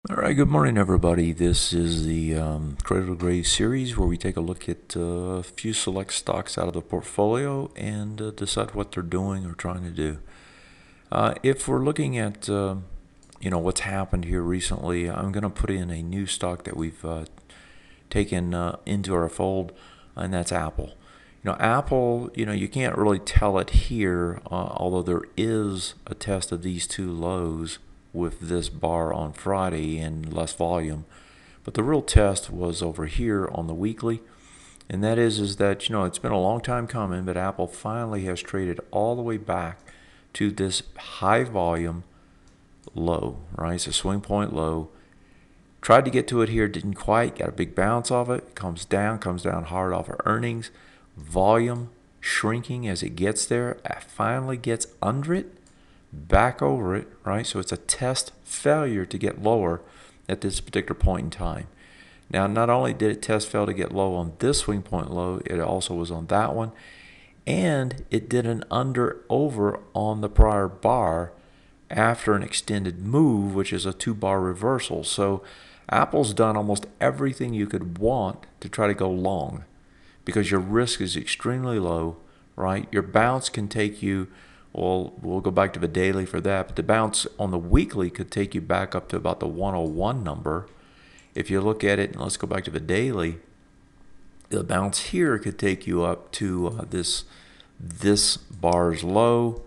All right, good morning, everybody. This is the Cradle to Grave series where we take a look at a few select stocks out of the portfolio and decide what they're doing or trying to do. If we're looking at what's happened here recently, I'm going to put in a new stock that we've taken into our fold, and that's Apple. Apple, you can't really tell it here, although there is a test of these two lows with this bar on Friday and less volume. But the real test was over here on the weekly, and that is that it's been a long time coming, but Apple finally has traded all the way back to this high volume low, right? It's a swing point low. Tried to get to it here, didn't quite. Got a big bounce off it. Comes down hard off of earnings. Volume shrinking as it gets there. It finally gets under it, back over it, right? So it's a test failure to get lower at this particular point in time. Now, not only did it test fail to get low on this swing point low, it also was on that one. And it did an under over on the prior bar after an extended move, which is a 2-bar reversal. So Apple's done almost everything you could want to try to go long because your risk is extremely low, right? Your bounce can take you, well, we'll go back to the daily for that, but the bounce on the weekly could take you back up to about the 101 number. If you look at it, and let's go back to the daily, the bounce here could take you up to this bar's low,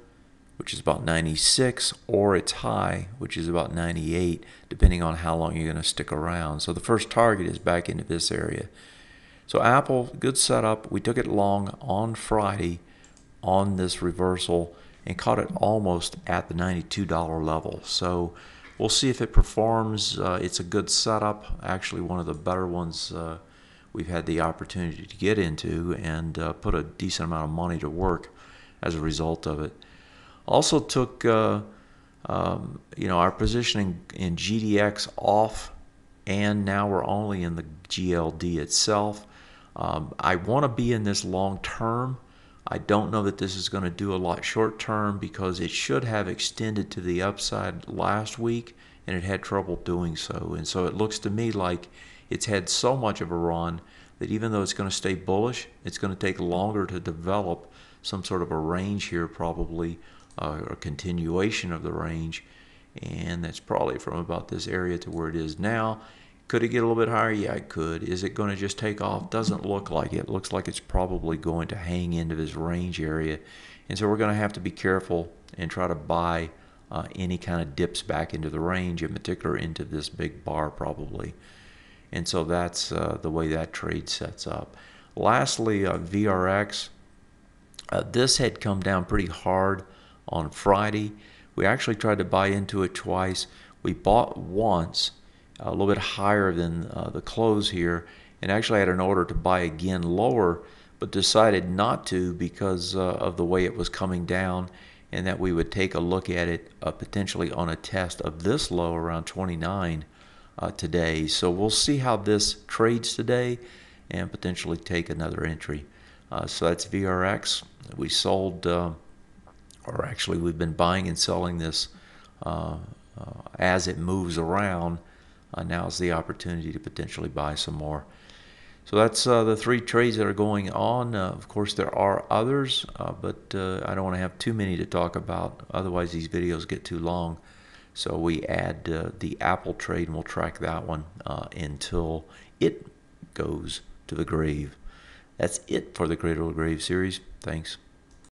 which is about 96, or its high, which is about 98, depending on how long you're going to stick around. So the first target is back into this area. So Apple, good setup. We took it long on Friday on this reversal and caught it almost at the $92 level. So we'll see if it performs. It's a good setup, actually one of the better ones we've had the opportunity to get into and put a decent amount of money to work as a result of it. Also took our positioning in GDX off, and now we're only in the GLD itself. I want to be in this long term. I don't know that this is going to do a lot short term because it should have extended to the upside last week, and it had trouble doing so. And so it looks to me like it's had so much of a run that even though it's going to stay bullish, it's going to take longer to develop some sort of a range here, probably a continuation of the range, and that's probably from about this area to where it is now. Could it get a little bit higher? Yeah, it could. Is it going to just take off? Doesn't look like it. Looks like it's probably going to hang into this range area, and so we're going to have to be careful and try to buy any kind of dips back into the range, in particular into this big bar probably. And so that's the way that trade sets up. Lastly, VRX. This had come down pretty hard on Friday. We actually tried to buy into it twice. We bought once a little bit higher than the close here, and actually had an order to buy again lower, but decided not to because of the way it was coming down, and that we would take a look at it potentially on a test of this low around 29 today. So we'll see how this trades today and potentially take another entry. So that's VRX. We sold, or actually we've been buying and selling this as it moves around. Now is the opportunity to potentially buy some more. So that's the three trades that are going on. Of course, there are others, but I don't want to have too many to talk about. Otherwise, these videos get too long. So we add the Apple trade, and we'll track that one until it goes to the grave. That's it for the Cradle to Grave series. Thanks.